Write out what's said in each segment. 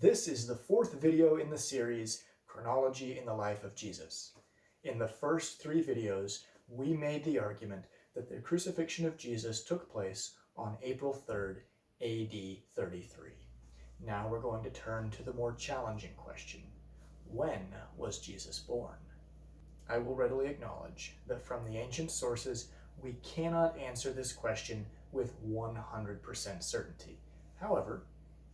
This is the fourth video in the series, Chronology in the Life of Jesus. In the first three videos, we made the argument that the crucifixion of Jesus took place on April 3rd, AD 33. Now we're going to turn to the more challenging question. When was Jesus born? I will readily acknowledge that from the ancient sources, we cannot answer this question with 100% certainty. However,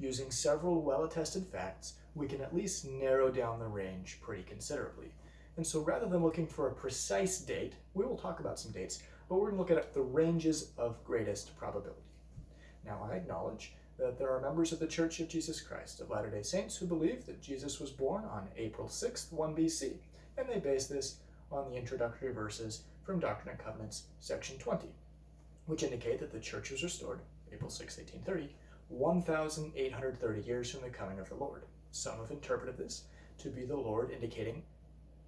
using several well-attested facts, we can at least narrow down the range pretty considerably. And so rather than looking for a precise date, we will talk about some dates, but we're going to look at the ranges of greatest probability. Now, I acknowledge that there are members of the Church of Jesus Christ of Latter-day Saints who believe that Jesus was born on April 6th, 1 BC, and they base this on the introductory verses from Doctrine and Covenants, section 20, which indicate that the Church was restored, April 6, 1830, 1,830 years from the coming of the Lord. Some have interpreted this to be the Lord indicating,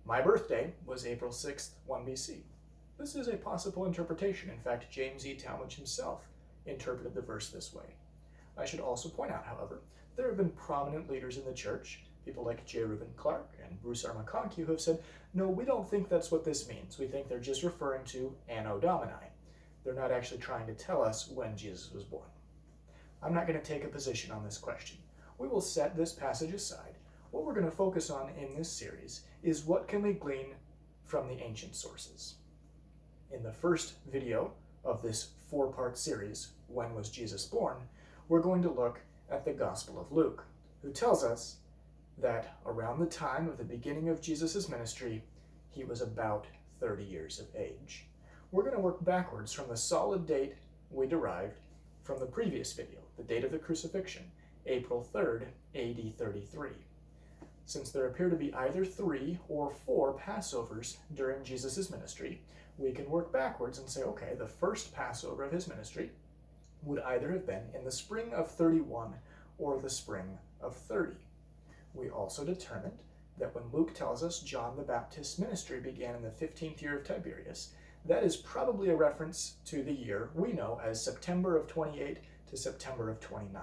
my birthday was April 6th, 1 BC. This is a possible interpretation. In fact, James E. Talmage himself interpreted the verse this way. I should also point out, however, there have been prominent leaders in the church, people like J. Reuben Clark and Bruce R. McConkie, who have said, no, we don't think that's what this means. We think they're just referring to Anno Domini. They're not actually trying to tell us when Jesus was born. I'm not going to take a position on this question. We will set this passage aside. What we're going to focus on in this series is what can we glean from the ancient sources. In the first video of this four-part series, When Was Jesus Born?, we're going to look at the Gospel of Luke, who tells us that around the time of the beginning of Jesus' ministry, he was about 30 years of age. We're going to work backwards from the solid date we derived from the previous video, the date of the crucifixion, April 3rd, AD 33. Since there appear to be either 3 or 4 Passovers during Jesus' ministry, we can work backwards and say, okay, the first Passover of his ministry would either have been in the spring of 31 or the spring of 30. We also determined that when Luke tells us John the Baptist's ministry began in the 15th year of Tiberius, that is probably a reference to the year we know as September of 28 to September of 29.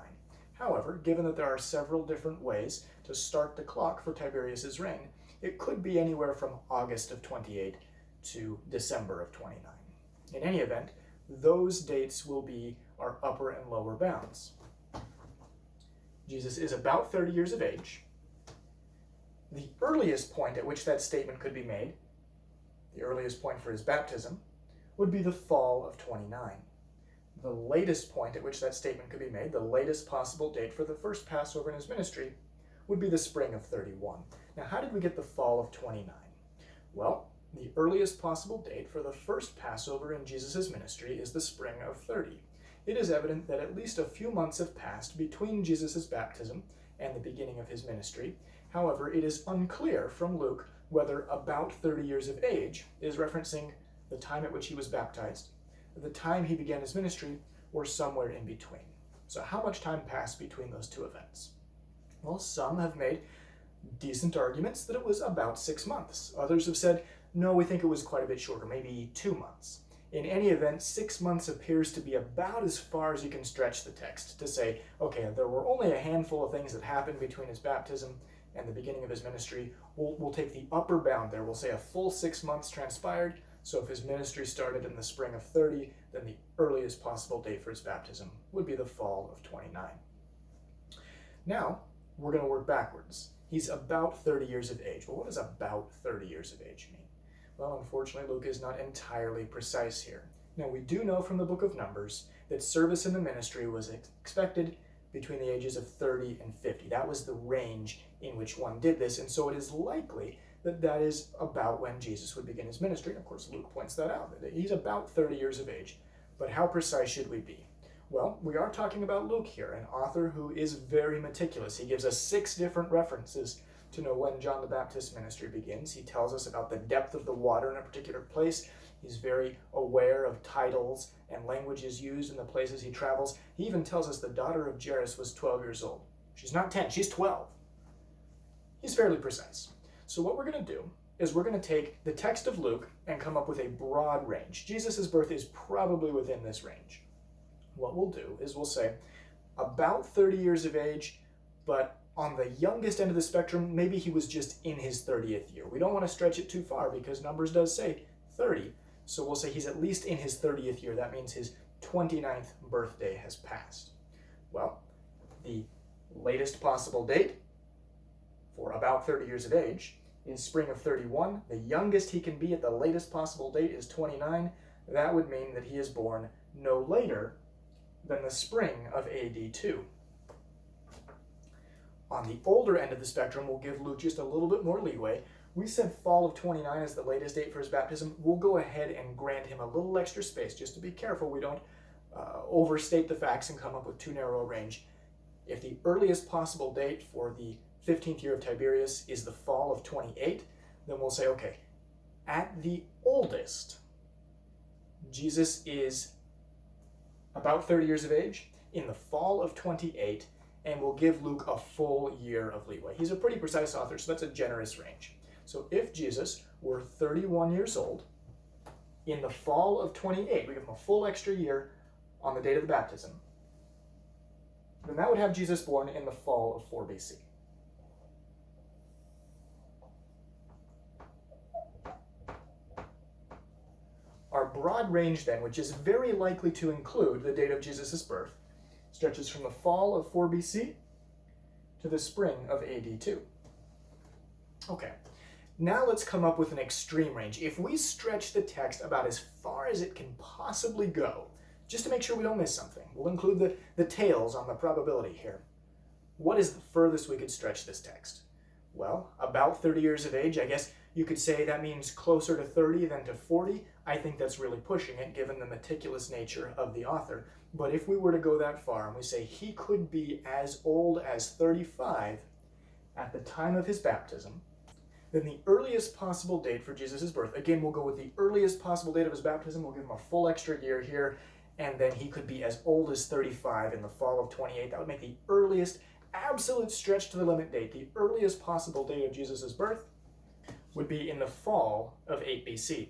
However, given that there are several different ways to start the clock for Tiberius's reign, it could be anywhere from August of 28 to December of 29. In any event, those dates will be our upper and lower bounds. Jesus is about 30 years of age. The earliest point at which that statement could be made, the earliest point for his baptism, would be the fall of 29. The latest point at which that statement could be made, the latest possible date for the first Passover in his ministry, would be the spring of 31. Now, how did we get the fall of 29? Well, the earliest possible date for the first Passover in Jesus' ministry is the spring of 30. It is evident that at least a few months have passed between Jesus' baptism and the beginning of his ministry. However, it is unclear from Luke whether about 30 years of age is referencing the time at which he was baptized, the time he began his ministry, or somewhere in between. So how much time passed between those two events? Well, some have made decent arguments that it was about 6 months. Others have said, no, we think it was quite a bit shorter, maybe 2 months. In any event, 6 months appears to be about as far as you can stretch the text to say, okay, there were only a handful of things that happened between his baptism and the beginning of his ministry. We'll take the upper bound there. We'll say a full 6 months transpired. So if his ministry started in the spring of 30, then the earliest possible date for his baptism would be the fall of 29. Now, we're going to work backwards. He's about 30 years of age. Well, what does about 30 years of age mean? Well, unfortunately, Luke is not entirely precise here. Now, we do know from the book of Numbers that service in the ministry was expected between the ages of 30 and 50. That was the range in which one did this, and so it is likely that that is about when Jesus would begin his ministry. And of course, Luke points that out, that he's about 30 years of age. But how precise should we be? Well, we are talking about Luke here, an author who is very meticulous. He gives us 6 different references to know when John the Baptist's ministry begins. He tells us about the depth of the water in a particular place. He's very aware of titles and languages used in the places he travels. He even tells us the daughter of Jairus was 12 years old. She's not 10, she's 12. He's fairly precise. So what we're going to do is we're going to take the text of Luke and come up with a broad range. Jesus' birth is probably within this range. What we'll do is we'll say about 30 years of age, but On the youngest end of the spectrum, maybe he was just in his 30th year. We don't want to stretch it too far because Numbers does say 30. So we'll say he's at least in his 30th year. That means his 29th birthday has passed. Well, the latest possible date for about 30 years of age is spring of 31. The youngest he can be at the latest possible date is 29. That would mean that he is born no later than the spring of AD 2. On the older end of the spectrum, we'll give Luke just a little bit more leeway. We said fall of 29 is the latest date for his baptism. We'll go ahead and grant him a little extra space just to be careful we don't overstate the facts and come up with too narrow a range. If the earliest possible date for the 15th year of Tiberius is the fall of 28, then we'll say, okay, at the oldest, Jesus is about 30 years of age in the fall of 28, and we'll give Luke a full year of leeway. He's a pretty precise author, so that's a generous range. So if Jesus were 31 years old in the fall of 28, we give him a full extra year on the date of the baptism, then that would have Jesus born in the fall of 4 BC. Our broad range then, which is very likely to include the date of Jesus' birth, stretches from the fall of 4 BC to the spring of AD 2. Okay, now let's come up with an extreme range. If we stretch the text about as far as it can possibly go, just to make sure we don't miss something, we'll include the tails on the probability here. What is the furthest we could stretch this text? Well, about 30 years of age. I guess you could say that means closer to 30 than to 40. I think that's really pushing it, given the meticulous nature of the author. But if we were to go that far and we say he could be as old as 35 at the time of his baptism, then the earliest possible date for Jesus' birth, again, we'll go with the earliest possible date of his baptism. We'll give him a full extra year here, and then he could be as old as 35 in the fall of 28. That would make the earliest absolute stretch to the limit date. The earliest possible date of Jesus' birth would be in the fall of 8 BC.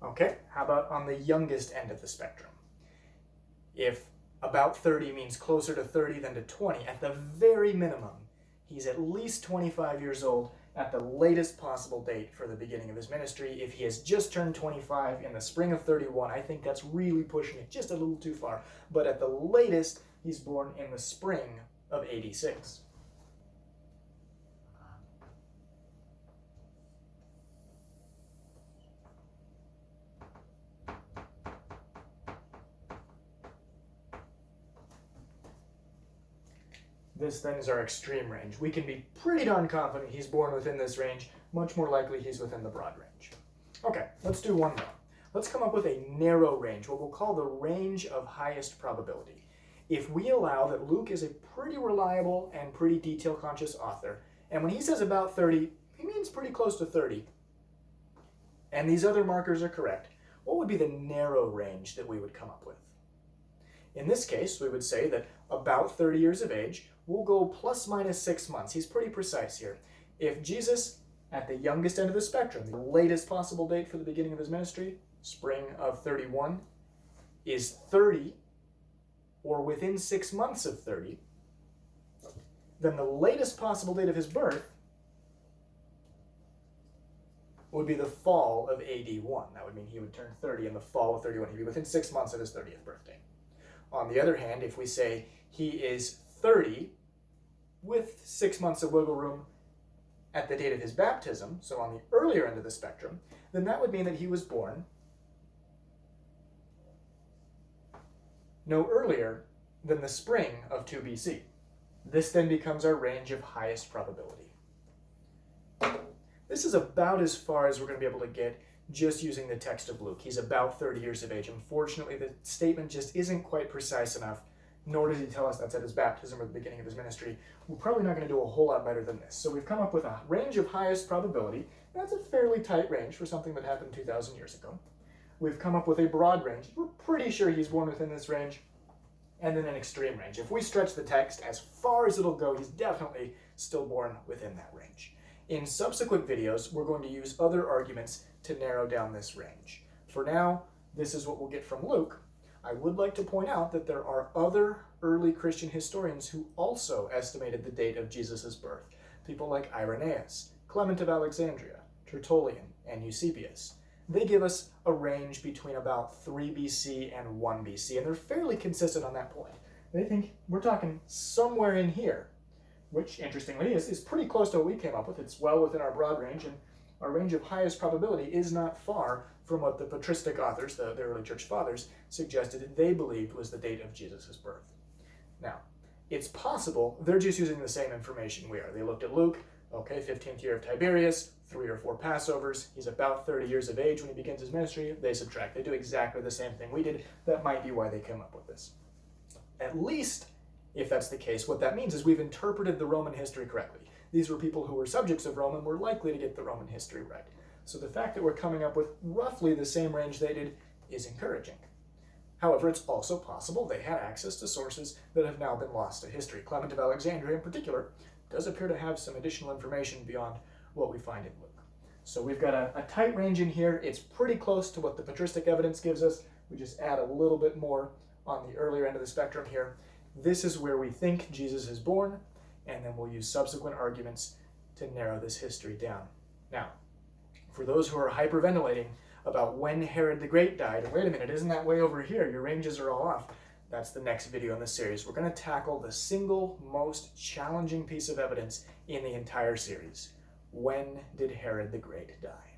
Okay, how about on the youngest end of the spectrum? If about 30 means closer to 30 than to 20, at the very minimum, he's at least 25 years old at the latest possible date for the beginning of his ministry. If he has just turned 25 in the spring of 31, I think that's really pushing it just a little too far. But at the latest, he's born in the spring of 86. This then is our extreme range. We can be pretty darn confident he's born within this range, much more likely he's within the broad range. Okay, let's do one more. Let's come up with a narrow range, what we'll call the range of highest probability. If we allow that Luke is a pretty reliable and pretty detail-conscious author, and when he says about 30, he means pretty close to 30, and these other markers are correct, what would be the narrow range that we would come up with? In this case, we would say that about 30 years of age, we'll go plus minus 6 months. He's pretty precise here. If Jesus, at the youngest end of the spectrum, the latest possible date for the beginning of his ministry, spring of 31, is 30, or within 6 months of 30, then the latest possible date of his birth would be the fall of AD 1. That would mean he would turn 30 in the fall of 31. He'd be within 6 months of his 30th birthday. On the other hand, if we say he is 30 with 6 months of wiggle room at the date of his baptism, so on the earlier end of the spectrum, then that would mean that he was born no earlier than the spring of 2 BC. This then becomes our range of highest probability. This is about as far as we're going to be able to get just using the text of Luke. He's about 30 years of age. Unfortunately, the statement just isn't quite precise enough, nor does he tell us that's at his baptism or the beginning of his ministry. We're probably not going to do a whole lot better than this. So we've come up with a range of highest probability. That's a fairly tight range for something that happened 2,000 years ago. We've come up with a broad range. We're pretty sure he's born within this range. And then an extreme range. If we stretch the text as far as it'll go, he's definitely still born within that range. In subsequent videos, we're going to use other arguments to narrow down this range. For now, this is what we'll get from Luke. I would like to point out that there are other early Christian historians who also estimated the date of Jesus' birth. People like Irenaeus, Clement of Alexandria, Tertullian, and Eusebius. They give us a range between about 3 BC and 1 BC, and they're fairly consistent on that point. They think we're talking somewhere in here, which, interestingly, is pretty close to what we came up with. It's well within our broad range, and our range of highest probability is not far from what the patristic authors, the early church fathers, suggested they believed was the date of Jesus' birth. Now, it's possible they're just using the same information we are. They looked at Luke, okay, 15th year of Tiberius, 3 or 4 Passovers. He's about 30 years of age when he begins his ministry. They subtract. They do exactly the same thing we did. That might be why they came up with this. At least, if that's the case, what that means is we've interpreted the Roman history correctly. These were people who were subjects of Rome and were likely to get the Roman history right. So the fact that we're coming up with roughly the same range they did is encouraging. However, it's also possible they had access to sources that have now been lost to history. Clement of Alexandria, in particular, does appear to have some additional information beyond what we find in Luke. So we've got a tight range in here. It's pretty close to what the patristic evidence gives us. We just add a little bit more on the earlier end of the spectrum here. This is where we think Jesus is born, and then we'll use subsequent arguments to narrow this history down. Now, for those who are hyperventilating about when Herod the Great died, and wait a minute, isn't that way over here? Your ranges are all off. That's the next video in the series. We're going to tackle the single most challenging piece of evidence in the entire series. When did Herod the Great die?